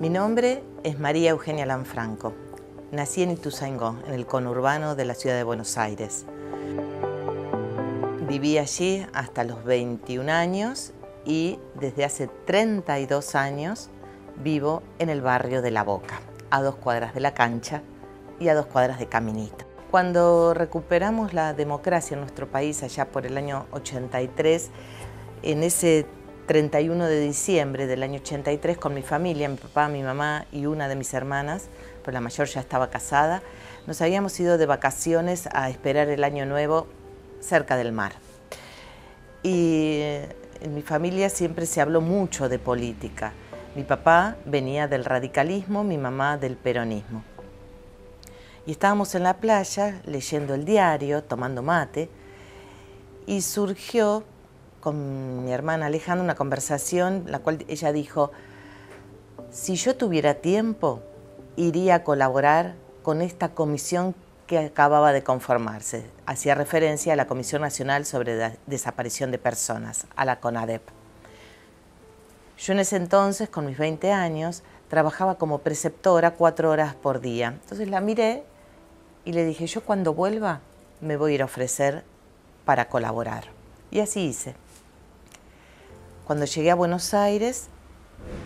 Mi nombre es María Eugenia Lanfranco. Nací en Ituzaingó, en el conurbano de la ciudad de Buenos Aires. Viví allí hasta los 21 años y desde hace 32 años vivo en el barrio de La Boca, a 2 cuadras de la cancha y a 2 cuadras de Caminito. Cuando recuperamos la democracia en nuestro país allá por el año 83, en ese 31 de diciembre del año 83, con mi familia, mi papá, mi mamá y una de mis hermanas, pues la mayor ya estaba casada, nos habíamos ido de vacaciones a esperar el año nuevo cerca del mar. Y en mi familia siempre se habló mucho de política. Mi papá venía del radicalismo, mi mamá del peronismo. Y estábamos en la playa leyendo el diario, tomando mate, y surgió con mi hermana Alejandra una conversación en la cual ella dijo: si yo tuviera tiempo, iría a colaborar con esta comisión que acababa de conformarse. Hacía referencia a la Comisión Nacional sobre la Desaparición de Personas, a la CONADEP. Yo en ese entonces, con mis 20 años, trabajaba como preceptora 4 horas por día. Entonces la miré y le dije: yo cuando vuelva me voy a ir a ofrecer para colaborar. Y así hice. Cuando llegué a Buenos Aires,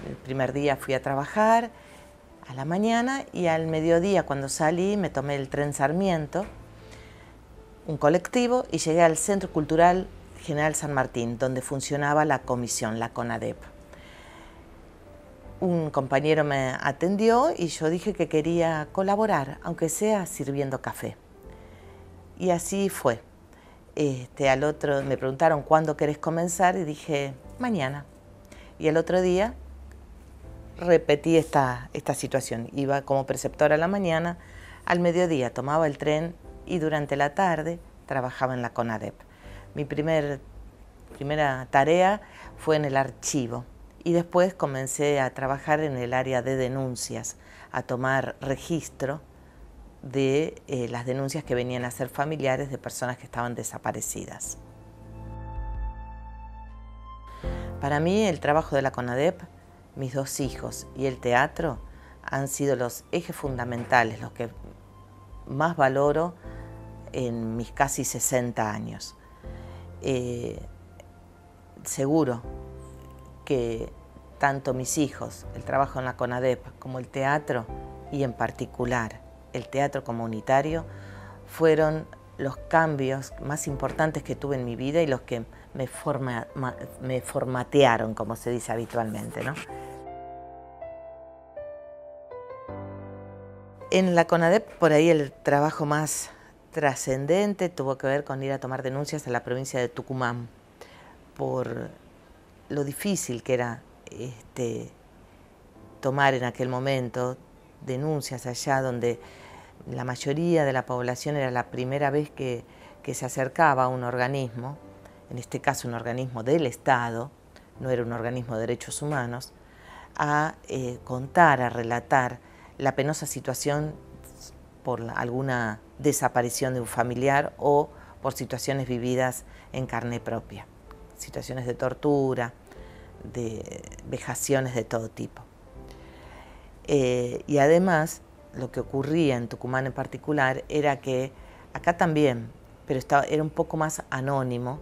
el primer día fui a trabajar a la mañana y al mediodía, cuando salí, me tomé el tren Sarmiento, un colectivo, y llegué al Centro Cultural General San Martín, donde funcionaba la comisión, la CONADEP. Un compañero me atendió y yo dije que quería colaborar, aunque sea sirviendo café. Y así fue. Me preguntaron cuándo querés comenzar y dije: mañana. Y el otro día repetí esta situación. Iba como preceptora a la mañana, al mediodía tomaba el tren y durante la tarde trabajaba en la CONADEP. Mi primera tarea fue en el archivo y después comencé a trabajar en el área de denuncias, a tomar registro de las denuncias que venían a ser familiares de personas que estaban desaparecidas. Para mí el trabajo de la CONADEP, mis 2 hijos y el teatro han sido los ejes fundamentales, los que más valoro en mis casi 60 años. Seguro que tanto mis hijos, el trabajo en la CONADEP, como el teatro, y en particular el teatro comunitario, fueron los cambios más importantes que tuve en mi vida y los que me formatearon, como se dice habitualmente, ¿no? En la CONADEP, por ahí el trabajo más trascendente tuvo que ver con ir a tomar denuncias a la provincia de Tucumán por lo difícil que era tomar en aquel momento denuncias allá donde la mayoría de la población era la primera vez que se acercaba a un organismo, en este caso un organismo del Estado, no era un organismo de derechos humanos, a contar, a relatar la penosa situación por alguna desaparición de un familiar o por situaciones vividas en carne propia, situaciones de tortura, de vejaciones de todo tipo. Y además, lo que ocurría en Tucumán en particular era que acá también, pero era un poco más anónimo,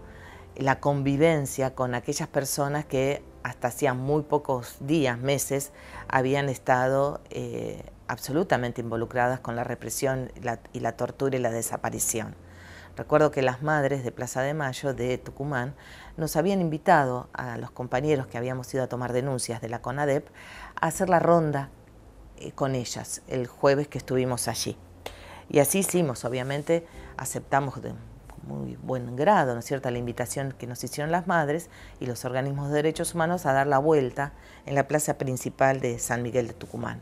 la convivencia con aquellas personas que hasta hacían muy pocos días, meses, habían estado absolutamente involucradas con la represión y la tortura y la desaparición. Recuerdo que las madres de Plaza de Mayo de Tucumán nos habían invitado a los compañeros que habíamos ido a tomar denuncias de la CONADEP a hacer la ronda con ellas el jueves que estuvimos allí. Y así hicimos, obviamente aceptamos de muy buen grado, ¿no es cierto?, la invitación que nos hicieron las madres y los organismos de derechos humanos a dar la vuelta en la plaza principal de San Miguel de Tucumán.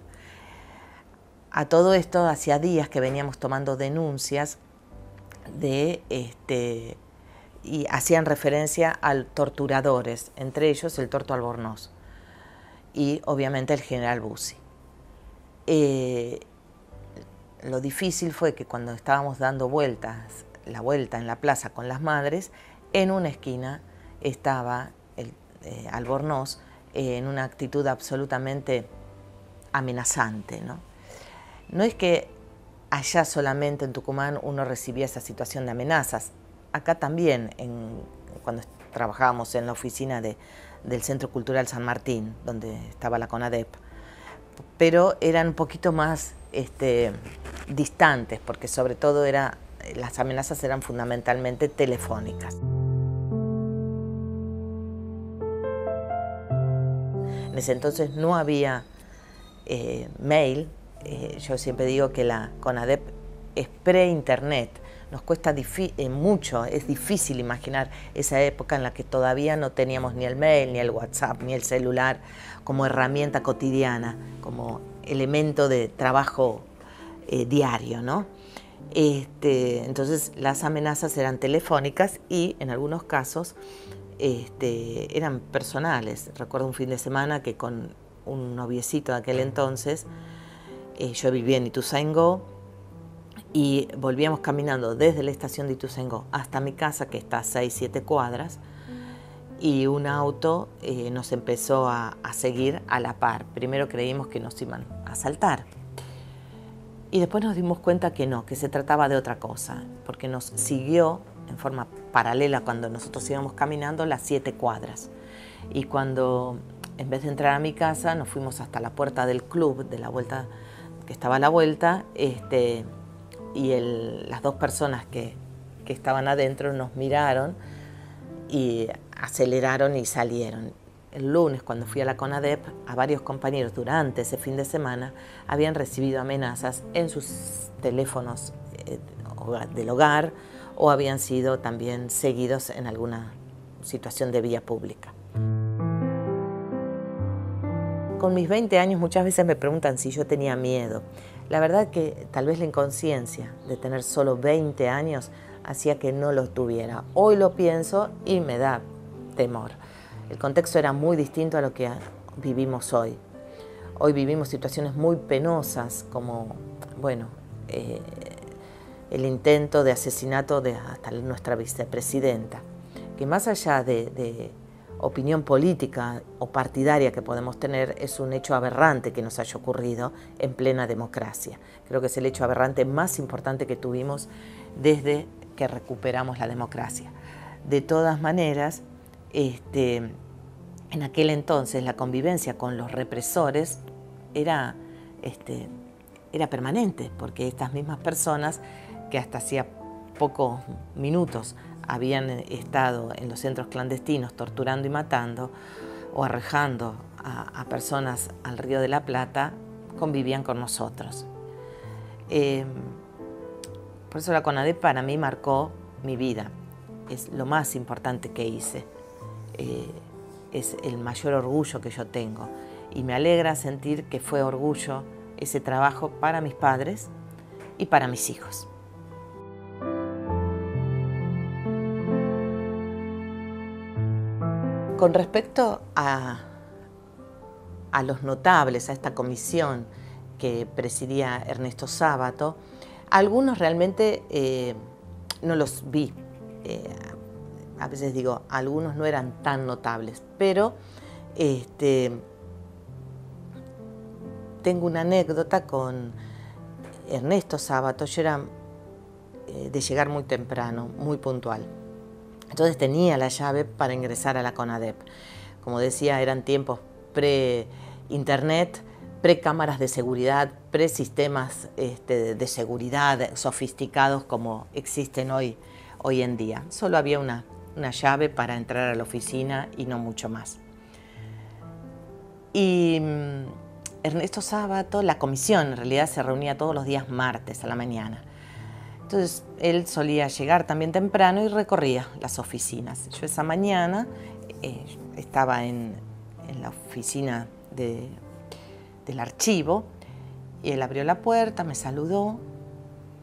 A todo esto, hacía días que veníamos tomando denuncias y hacían referencia a torturadores, entre ellos el Torto Albornoz y obviamente el general Bussi. Lo difícil fue que cuando estábamos dando la vuelta en la plaza con las madres, en una esquina estaba Albornoz en una actitud absolutamente amenazante, ¿no? No es que allá solamente en Tucumán uno recibía esa situación de amenazas. Acá también, cuando trabajábamos en la oficina del Centro Cultural San Martín, donde estaba la CONADEP, pero eran un poquito más distantes, porque sobre todo las amenazas eran fundamentalmente telefónicas. En ese entonces no había mail. Yo siempre digo que la CONADEP es pre-internet. Nos cuesta mucho, es difícil imaginar esa época en la que todavía no teníamos ni el mail, ni el WhatsApp, ni el celular como herramienta cotidiana, como elemento de trabajo diario, ¿no? Entonces las amenazas eran telefónicas y en algunos casos eran personales. Recuerdo un fin de semana que con un noviecito de aquel entonces, yo vivía en Ituzaingó y volvíamos caminando desde la estación de Ituzaingó hasta mi casa, que está a 6-7 cuadras, y un auto nos empezó a seguir a la par. Primero creímos que nos iban a asaltar y después nos dimos cuenta que no, que se trataba de otra cosa, porque nos siguió en forma paralela cuando nosotros íbamos caminando las 7 cuadras. Y cuando, en vez de entrar a mi casa, nos fuimos hasta la puerta del club, de la vuelta, que estaba a la vuelta, y las dos personas que estaban adentro nos miraron y aceleraron y salieron. El lunes, cuando fui a la CONADEP, a varios compañeros durante ese fin de semana habían recibido amenazas en sus teléfonos del hogar o habían sido también seguidos en alguna situación de vía pública. Con mis 20 años muchas veces me preguntan si yo tenía miedo. La verdad que tal vez la inconsciencia de tener solo 20 años hacía que no lo tuviera. Hoy lo pienso y me da temor. El contexto era muy distinto a lo que vivimos hoy. Hoy vivimos situaciones muy penosas como, bueno, el intento de asesinato de hasta nuestra vicepresidenta, que más allá de opinión política o partidaria que podemos tener, es un hecho aberrante que nos haya ocurrido en plena democracia. Creo que es el hecho aberrante más importante que tuvimos desde que recuperamos la democracia. De todas maneras, en aquel entonces la convivencia con los represores era permanente, porque estas mismas personas que hasta hacía pocos minutos habían estado en los centros clandestinos torturando y matando o arrojando a personas al Río de la Plata, convivían con nosotros. Por eso la CONADEP para mí marcó mi vida. Es lo más importante que hice. Es el mayor orgullo que yo tengo. Y me alegra sentir que fue orgullo ese trabajo para mis padres y para mis hijos. Con respecto a los notables, a esta comisión que presidía Ernesto Sábato, algunos realmente no los vi. A veces digo, algunos no eran tan notables, pero tengo una anécdota con Ernesto Sábato. Yo era de llegar muy temprano, muy puntual. Entonces tenía la llave para ingresar a la CONADEP. Como decía, eran tiempos pre-internet, pre-cámaras de seguridad, pre-sistemas de seguridad sofisticados como existen hoy en día. Solo había una llave para entrar a la oficina y no mucho más. Y Ernesto Sábato, la comisión en realidad se reunía todos los días martes a la mañana. Entonces él solía llegar también temprano y recorría las oficinas. Yo esa mañana estaba en la oficina del archivo y él abrió la puerta, me saludó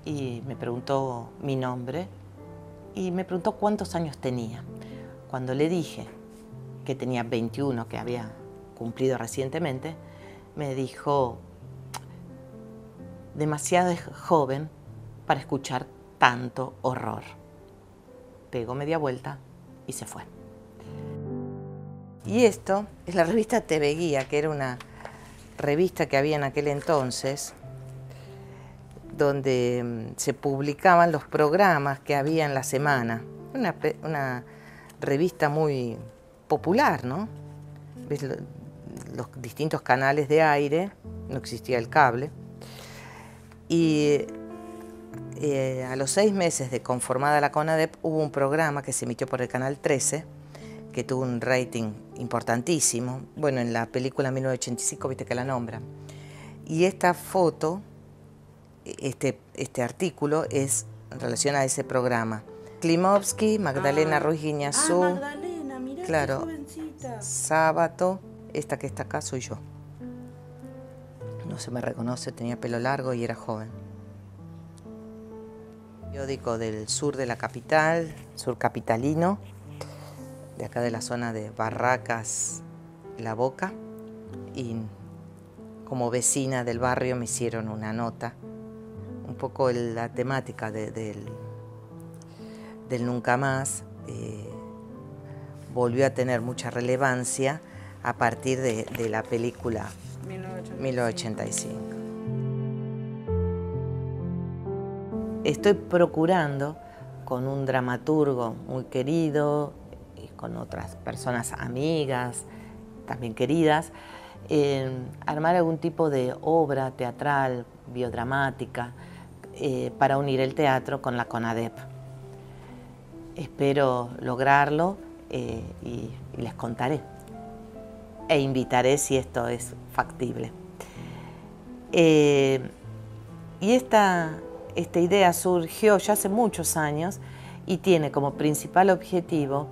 y me preguntó mi nombre y me preguntó cuántos años tenía. Cuando le dije que tenía 21, que había cumplido recientemente, me dijo, demasiado joven para escuchar tanto horror. Pegó media vuelta y se fue. Y esto es la revista TV Guía, que era una revista que había en aquel entonces, donde se publicaban los programas que había en la semana. Una revista muy popular, ¿no? ¿Ves? Los distintos canales de aire, no existía el cable. Y a los 6 meses de conformada la CONADEP hubo un programa que se emitió por el Canal 13, que tuvo un rating importantísimo. Bueno, en la película 1985 viste que la nombran. Y esta foto, este artículo es en relación a ese programa. Klimovsky, Magdalena Ruiz Guiñazú. Magdalena, mirá, claro, qué jovencita. Sábato, esta que está acá soy yo. No se me reconoce, tenía pelo largo y era joven. Periódico del sur de la capital, sur capitalino, de acá de la zona de Barracas, La Boca, y como vecina del barrio me hicieron una nota, un poco la temática del Nunca Más volvió a tener mucha relevancia a partir de la película 1985. Estoy procurando con un dramaturgo muy querido y con otras personas amigas, también queridas, armar algún tipo de obra teatral, biodramática, para unir el teatro con la CONADEP. Espero lograrlo y les contaré e invitaré si esto es factible. Y esta idea surgió ya hace muchos años y tiene como principal objetivo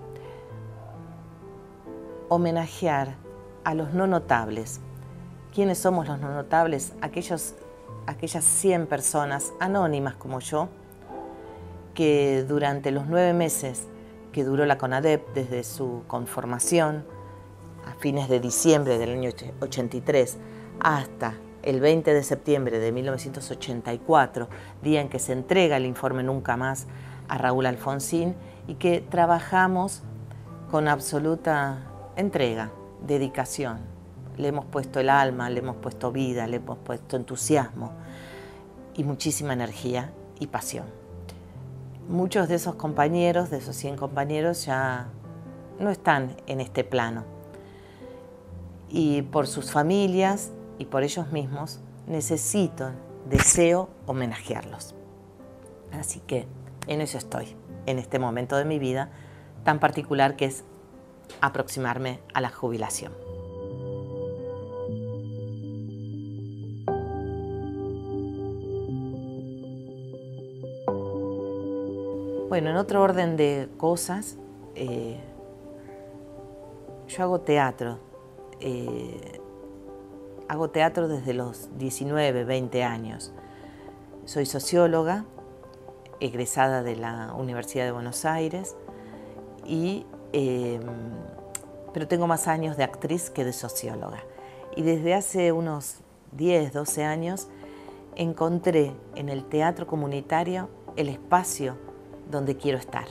homenajear a los no notables. ¿Quiénes somos los no notables? Aquellas 100 personas anónimas como yo, que durante los 9 meses que duró la CONADEP, desde su conformación a fines de diciembre del año 83 hasta el 20 de septiembre de 1984, día en que se entrega el informe Nunca Más a Raúl Alfonsín, y que trabajamos con absoluta entrega, dedicación. Le hemos puesto el alma, le hemos puesto vida, le hemos puesto entusiasmo y muchísima energía y pasión. Muchos de esos compañeros, de esos 100 compañeros, ya no están en este plano. Y por sus familias y por ellos mismos, deseo homenajearlos. Así que en eso estoy, en este momento de mi vida tan particular que es aproximarme a la jubilación. Bueno, en otro orden de cosas, yo hago teatro. Hago teatro desde los 19, 20 años. Soy socióloga, egresada de la Universidad de Buenos Aires, pero tengo más años de actriz que de socióloga. Y desde hace unos 10, 12 años encontré en el teatro comunitario el espacio donde quiero estar.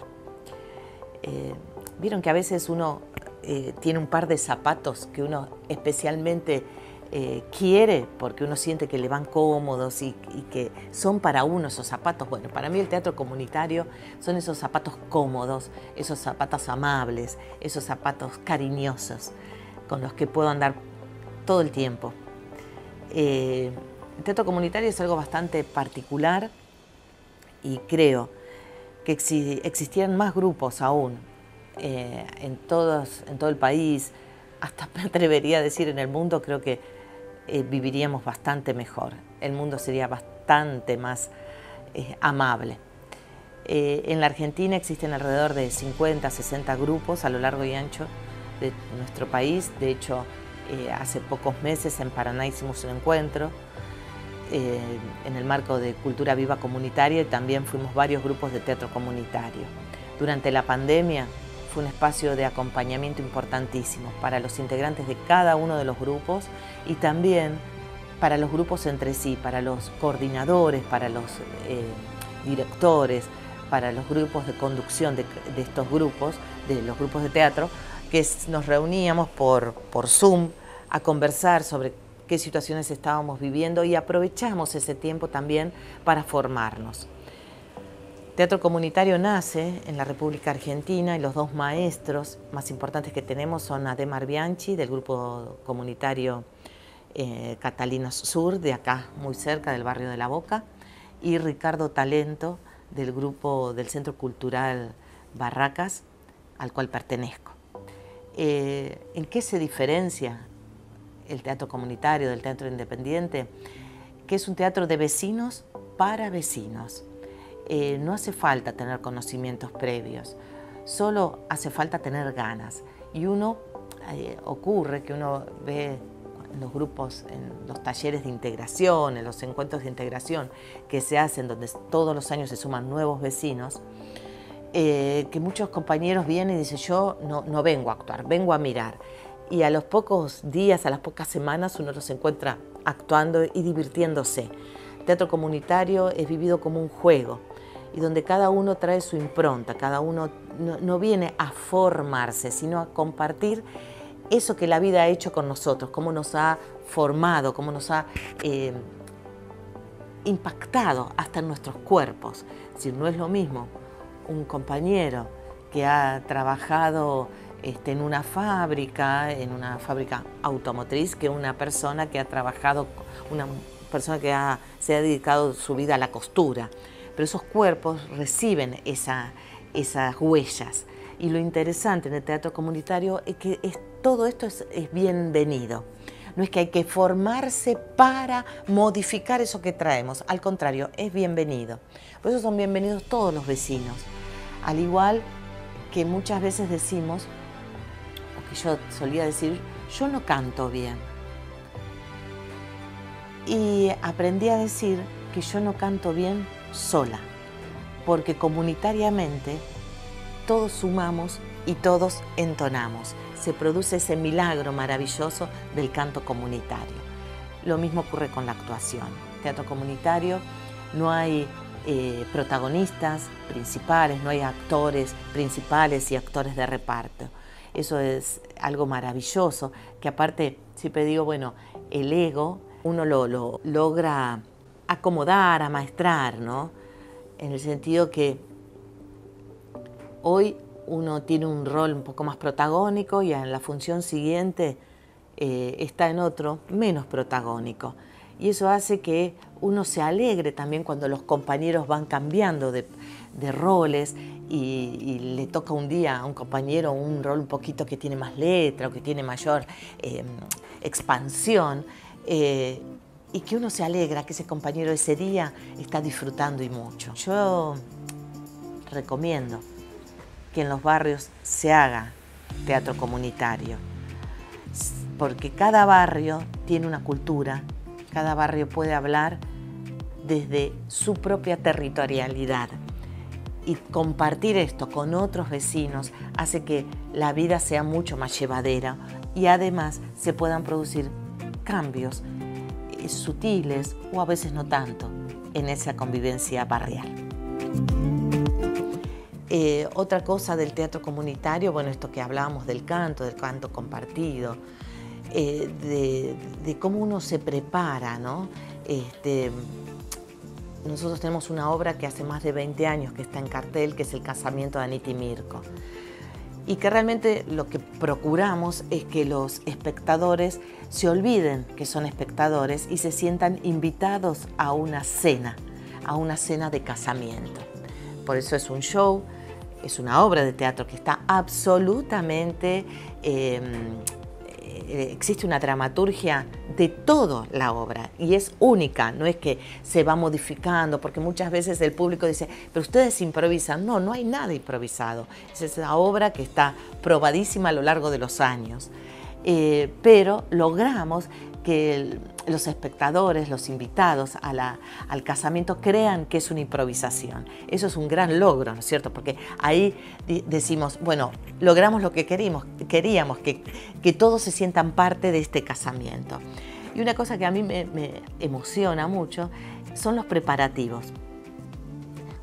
Vieron que a veces uno tiene un par de zapatos que uno especialmente quiere porque uno siente que le van cómodos y que son para uno esos zapatos. Bueno, para mí el teatro comunitario son esos zapatos cómodos, esos zapatos amables, esos zapatos cariñosos con los que puedo andar todo el tiempo. El teatro comunitario es algo bastante particular y creo que existieran más grupos aún en todo el país, hasta me atrevería a decir en el mundo. Creo que viviríamos bastante mejor, el mundo sería bastante más amable. En la Argentina existen alrededor de 50, 60 grupos a lo largo y ancho de nuestro país. De hecho, hace pocos meses en Paraná hicimos un encuentro en el marco de Cultura Viva Comunitaria, y también fuimos varios grupos de teatro comunitario. Durante la pandemia fue un espacio de acompañamiento importantísimo para los integrantes de cada uno de los grupos y también para los grupos entre sí, para los coordinadores, para los directores, para los grupos de conducción de estos grupos, de los grupos de teatro, que nos reuníamos por Zoom a conversar sobre qué situaciones estábamos viviendo y aprovechamos ese tiempo también para formarnos. Teatro comunitario nace en la República Argentina y los dos maestros más importantes que tenemos son Ademar Bianchi, del grupo comunitario Catalinas Sur, de acá muy cerca del barrio de La Boca, y Ricardo Talento, del grupo del Centro Cultural Barracas, al cual pertenezco. ¿En qué se diferencia el teatro comunitario del teatro independiente? Que es un teatro de vecinos para vecinos. No hace falta tener conocimientos previos, solo hace falta tener ganas. Y ocurre que uno ve en los grupos, en los talleres de integración, en los encuentros de integración que se hacen, donde todos los años se suman nuevos vecinos, que muchos compañeros vienen y dicen, yo no vengo a actuar, vengo a mirar. Y a los pocos días, a las pocas semanas, uno los encuentra actuando y divirtiéndose. El teatro comunitario es vivido como un juego, y donde cada uno trae su impronta, cada uno no viene a formarse, sino a compartir eso que la vida ha hecho con nosotros, cómo nos ha formado, cómo nos ha impactado hasta en nuestros cuerpos. Es decir, no es lo mismo un compañero que ha trabajado en una fábrica automotriz, que una persona que ha trabajado, una persona que se ha dedicado su vida a la costura. Pero esos cuerpos reciben esas huellas. Y lo interesante en el teatro comunitario es que todo esto es bienvenido. No es que hay que formarse para modificar eso que traemos, al contrario, es bienvenido. Por eso son bienvenidos todos los vecinos. Al igual que muchas veces decimos, o que yo solía decir, yo no canto bien. Y aprendí a decir que yo no canto bien sola, porque comunitariamente todos sumamos y todos entonamos. Se produce ese milagro maravilloso del canto comunitario. Lo mismo ocurre con la actuación. Teatro comunitario no hay protagonistas principales, no hay actores principales y actores de reparto. Eso es algo maravilloso, que aparte siempre digo, bueno, el ego uno lo logra acomodar, amaestrar, ¿no? En el sentido que hoy uno tiene un rol un poco más protagónico y en la función siguiente está en otro menos protagónico. Y eso hace que uno se alegre también cuando los compañeros van cambiando de roles y le toca un día a un compañero un rol un poquito que tiene más letra o que tiene mayor expansión. Y que uno se alegra que ese compañero ese día está disfrutando y mucho. Yo recomiendo que en los barrios se haga teatro comunitario, porque cada barrio tiene una cultura, cada barrio puede hablar desde su propia territorialidad, y compartir esto con otros vecinos hace que la vida sea mucho más llevadera y además se puedan producir cambios sutiles o a veces no tanto en esa convivencia barrial. Otra cosa del teatro comunitario, bueno, esto que hablábamos del canto compartido, de cómo uno se prepara, ¿no? Nosotros tenemos una obra que hace más de 20 años que está en cartel, que es El casamiento de Anita y Mirko. Y que realmente lo que procuramos es que los espectadores se olviden que son espectadores y se sientan invitados a una cena de casamiento. Por eso es un show, es una obra de teatro que está absolutamente... existe una dramaturgia de toda la obra y es única, no es que se va modificando, porque muchas veces el público dice, pero ustedes improvisan. No, no hay nada improvisado. Es esa obra que está probadísima a lo largo de los años. Pero logramos que los espectadores, los invitados al casamiento crean que es una improvisación. Eso es un gran logro, ¿no es cierto? Porque ahí decimos, bueno, logramos lo que queríamos que todos se sientan parte de este casamiento. Y una cosa que a mí me emociona mucho son los preparativos.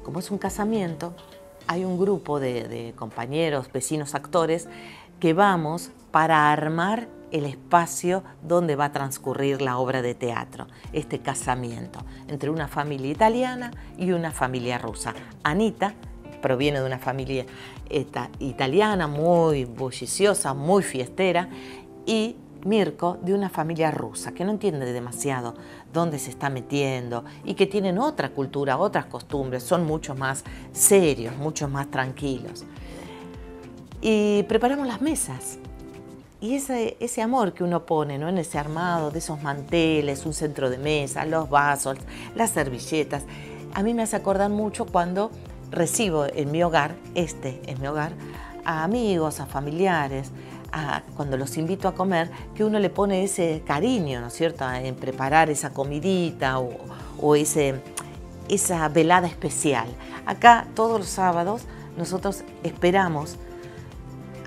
Como es un casamiento, hay un grupo de compañeros, vecinos, actores, que vamos para armar el espacio donde va a transcurrir la obra de teatro, este casamiento entre una familia italiana y una familia rusa. Anita proviene de una familia italiana muy bulliciosa, muy fiestera, y Mirko de una familia rusa que no entiende demasiado dónde se está metiendo y que tienen otra cultura, otras costumbres, son mucho más serios, mucho más tranquilos. Y preparamos las mesas. Y ese amor que uno pone, ¿no?, en ese armado de esos manteles, un centro de mesa, los vasos, las servilletas, a mí me hace acordar mucho cuando recibo en mi hogar, este es mi hogar, a amigos, a familiares, cuando los invito a comer, que uno le pone ese cariño, ¿no es cierto?, en preparar esa comidita o esa velada especial. Acá todos los sábados nosotros esperamos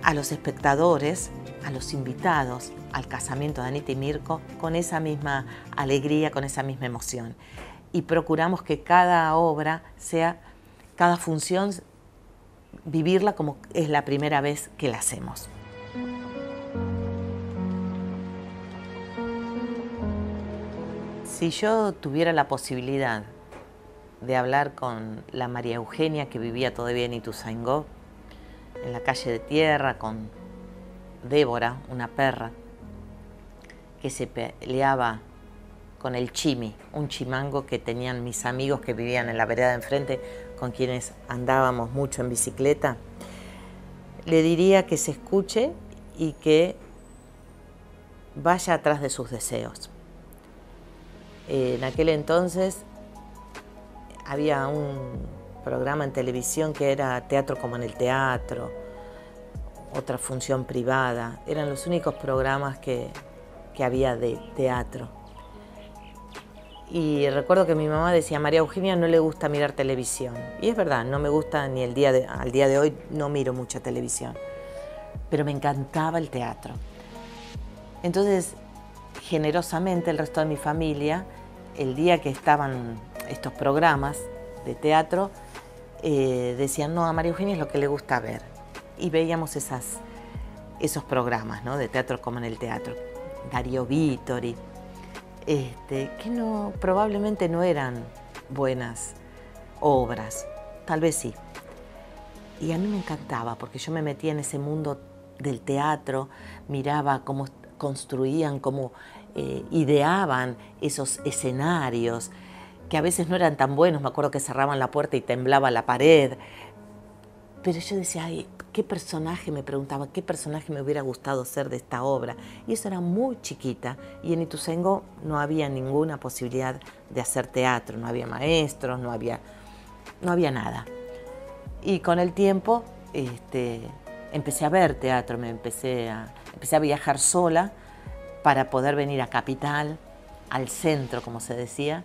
a los espectadores, a los invitados al casamiento de Anita y Mirko con esa misma alegría, con esa misma emoción. Y procuramos que cada obra cada función, vivirla como es la primera vez que la hacemos. Si yo tuviera la posibilidad de hablar con la María Eugenia que vivía todavía en Ituzaingó, en la calle de tierra, con Débora, una perra, que se peleaba con el chimi, un chimango que tenían mis amigos que vivían en la vereda de enfrente, con quienes andábamos mucho en bicicleta, le diría que se escuche y que vaya atrás de sus deseos. En aquel entonces había un programa en televisión que era Teatro como en el Teatro, otra función privada. Eran los únicos programas que había de teatro. Y recuerdo que mi mamá decía, a María Eugenia no le gusta mirar televisión. Y es verdad, no me gusta ni al día de hoy no miro mucha televisión. Pero me encantaba el teatro. Entonces, generosamente el resto de mi familia, el día que estaban estos programas de teatro, decían, no, a María Eugenia es lo que le gusta ver. Y veíamos esos programas, ¿no?, de teatro como en el teatro. Darío Vittori, que probablemente no eran buenas obras, tal vez sí. Y a mí me encantaba porque yo me metía en ese mundo del teatro, miraba cómo construían, cómo ideaban esos escenarios, que a veces no eran tan buenos. Me acuerdo que cerraban la puerta y temblaba la pared. Pero yo decía, ay, ¿qué personaje? Me preguntaba, ¿qué personaje me hubiera gustado ser de esta obra? Y eso era muy chiquita, y en Ituzaingó no había ninguna posibilidad de hacer teatro, no había maestros, no había nada. Y con el tiempo empecé a ver teatro, empecé a viajar sola para poder venir a Capital, al centro, como se decía,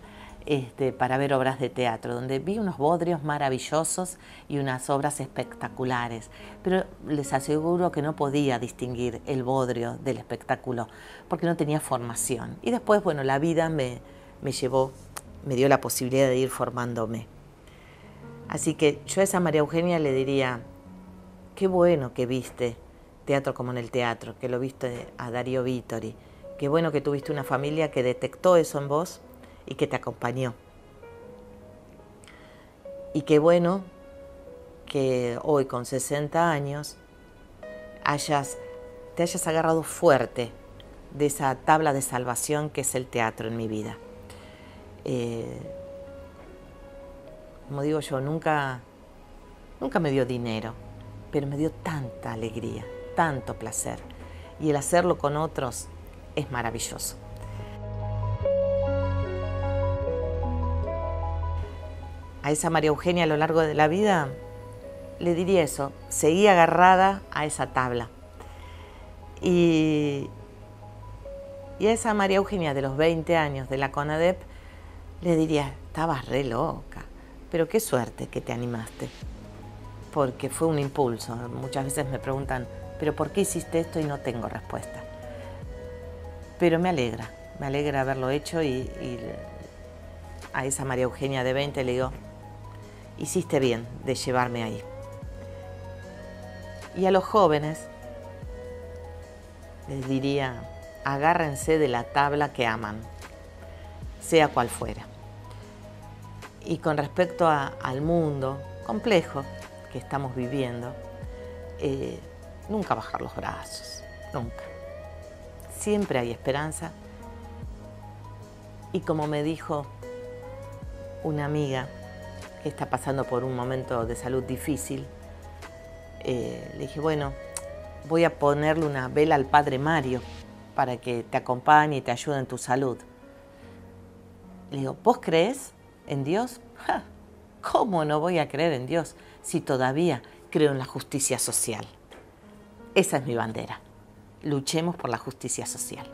para ver obras de teatro, donde vi unos bodrios maravillosos y unas obras espectaculares. Pero les aseguro que no podía distinguir el bodrio del espectáculo, porque no tenía formación. Y después, bueno, la vida me dio la posibilidad de ir formándome. Así que yo a esa María Eugenia le diría, qué bueno que viste teatro como en el teatro, que lo viste a Darío Vittori, qué bueno que tuviste una familia que detectó eso en vos y que te acompañó. Y qué bueno que hoy, con 60 años, te hayas agarrado fuerte de esa tabla de salvación que es el teatro en mi vida. Como digo yo, nunca me dio dinero, pero me dio tanta alegría, tanto placer. Y el hacerlo con otros es maravilloso. A esa María Eugenia a lo largo de la vida le diría eso, seguí agarrada a esa tabla. Y a esa María Eugenia de los 20 años de la CONADEP le diría, estabas re loca, pero qué suerte que te animaste, porque fue un impulso. Muchas veces me preguntan, pero ¿por qué hiciste esto? Y no tengo respuesta. Pero me alegra haberlo hecho y a esa María Eugenia de 20 le digo, hiciste bien de llevarme ahí. Y a los jóvenes les diría, agárrense de la tabla que aman, sea cual fuera. Y con respecto al mundo complejo que estamos viviendo, nunca bajar los brazos, nunca. Siempre hay esperanza. Y como me dijo una amiga que está pasando por un momento de salud difícil, le dije, bueno, voy a ponerle una vela al Padre Mario para que te acompañe y te ayude en tu salud. Le digo, ¿vos crees en Dios? ¡Ja! ¿Cómo no voy a creer en Dios si todavía creo en la justicia social? Esa es mi bandera. Luchemos por la justicia social.